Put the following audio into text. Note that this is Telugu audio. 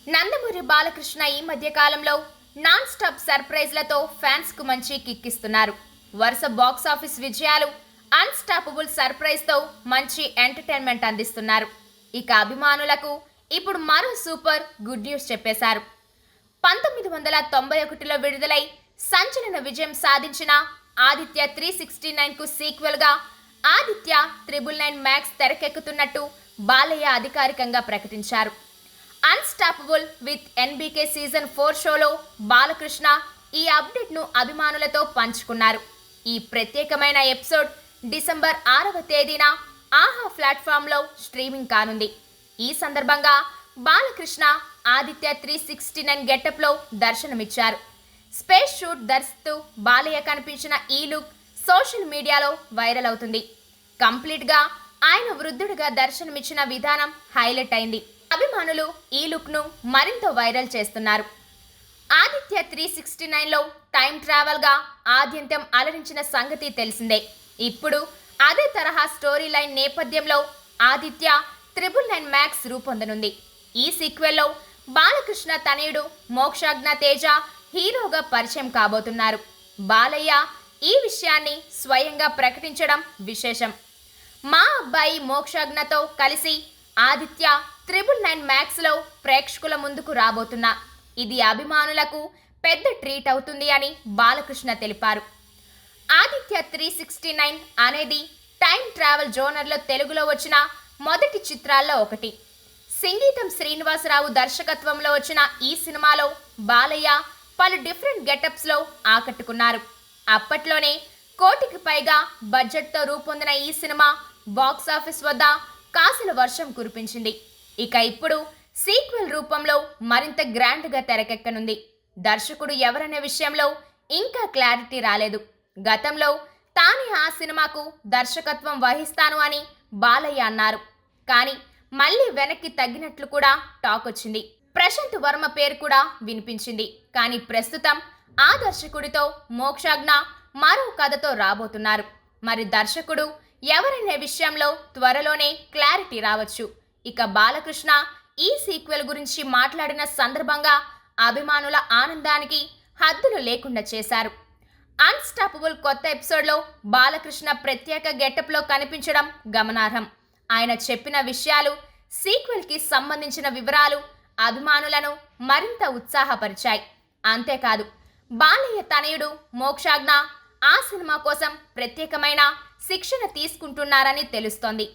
నందమూరి బాలకృష్ణ ఈ మధ్య కాలంలో నాన్ స్టాప్ సర్ప్రైజ్లతో ఫ్యాన్స్ కు మంచి కిక్కిస్తున్నారు. వరుస బాక్స్ ఆఫీస్ విజయాలు, అన్స్టాపబుల్ సర్ప్రైజ్ తో మంచి ఎంటర్టైన్మెంట్ అందిస్తున్నారు. ఇక అభిమానులకు ఇప్పుడు మరో సూపర్ గుడ్ న్యూస్ చెప్పేశారు. 1991లో విడుదలై సంచలన విజయం సాధించిన ఆదిత్య 369 కు సీక్వెల్ గా ఆదిత్య 999 మ్యాక్స్ తెరకెక్కుతున్నట్టు బాలయ్య అధికారికంగా ప్రకటించారు. అన్స్టాపబుల్ విత్ ఎన్బీకే సీజన్ 4 షోలో బాలకృష్ణ ఈ అప్డేట్ ను అభిమానులతో పంచుకున్నారు. ఈ ప్రత్యేకమైన ఎపిసోడ్ డిసెంబర్ 6వ తేదీన ఆహా ప్లాట్ఫామ్ లో స్ట్రీమింగ్ కానుంది. ఈ సందర్భంగా బాలకృష్ణ ఆదిత్య 369 గెటప్ లో దర్శనమిచ్చారు. స్పేస్ షూట్ దర్శిస్తూ బాలయ్య కనిపించిన ఈ లుక్ సోషల్ మీడియాలో వైరల్ అవుతుంది. కంప్లీట్ గా ఆయన వృద్ధుడిగా దర్శనమిచ్చిన విధానం హైలైట్ అయింది. అభిమానులు ఈ లుక్ ను మరింత వైరల్ చేస్తున్నారు. ఆదిత్య 369 లో టైం ట్రావెల్ గా ఆద్యంతం అలరించిన సంగతి తెలిసిందే. ఇప్పుడు అదే తరహా స్టోరీ లైన్ నేపథ్యంలో ఆదిత్య 999 మ్యాక్స్ రూపొందనుంది. ఈ సీక్వెల్లో బాలకృష్ణ తనయుడు మోక్షజ్ఞ తేజ హీరోగా పరిచయం కాబోతున్నారు. బాలయ్య ఈ విషయాన్ని స్వయంగా ప్రకటించడం విశేషం. మా అబ్బాయి మోక్షజ్ఞతో కలిసి ఆదిత్య 999 మ్యాక్స్ లో ప్రేక్షకుల ముందుకు రాబోతున్నా. ఇది అభిమానులకు పెద్ద ట్రీట్ అవుతుంది అని బాలకృష్ణ తెలిపారు. ఆదిత్య 369 అనేది టైం ట్రావెల్ జోనర్లో తెలుగులో వచ్చిన మొదటి చిత్రాల్లో ఒకటి. సంగీతం శ్రీనివాసరావు దర్శకత్వంలో వచ్చిన ఈ సినిమాలో బాలయ్య పలు డిఫరెంట్ గెటప్స్ లో ఆకట్టుకున్నారు. అప్పట్లోనే 1 కోటికి పైగా బడ్జెట్తో రూపొందిన ఈ సినిమా బాక్స్ ఆఫీస్ వద్ద కాసుల వర్షం కురిపించింది. ఇక ఇప్పుడు సీక్వెల్ రూపంలో మరింత గ్రాండ్ గా తెరకెక్కనుంది. దర్శకుడు ఎవరనే విషయంలో ఇంకా క్లారిటీ రాలేదు. గతంలో తానే ఆ సినిమాకు దర్శకత్వం వహిస్తాను అని బాలయ్య అన్నారు. కానీ మళ్ళీ వెనక్కి తగ్గినట్లు కూడా టాక్ వచ్చింది. ప్రశాంత్ వర్మ పేరు కూడా వినిపించింది. కానీ ప్రస్తుతం ఆ దర్శకుడితో మోక్షజ్ఞ మరో కథతో రాబోతున్నారు. మరి దర్శకుడు ఎవరనే విషయంలో త్వరలోనే క్లారిటీ రావచ్చు. ఇక బాలకృష్ణ ఈ సీక్వెల్ గురించి మాట్లాడిన సందర్భంగా అభిమానుల ఆనందానికి హద్దులు లేకుండా చేశారు. అన్స్టాపబుల్ కొత్త ఎపిసోడ్లో బాలకృష్ణ ప్రత్యేక గెటప్లో కనిపించడం గమనార్హం. ఆయన చెప్పిన విషయాలు, సీక్వెల్ కి సంబంధించిన వివరాలు అభిమానులను మరింత ఉత్సాహపరిచాయి. అంతేకాదు బాలయ్య తనయుడు మోక్షజ్ఞ ఆ సినిమా కోసం ప్రత్యేకమైన శిక్షణ తీసుకుంటున్నారని తెలుస్తోంది.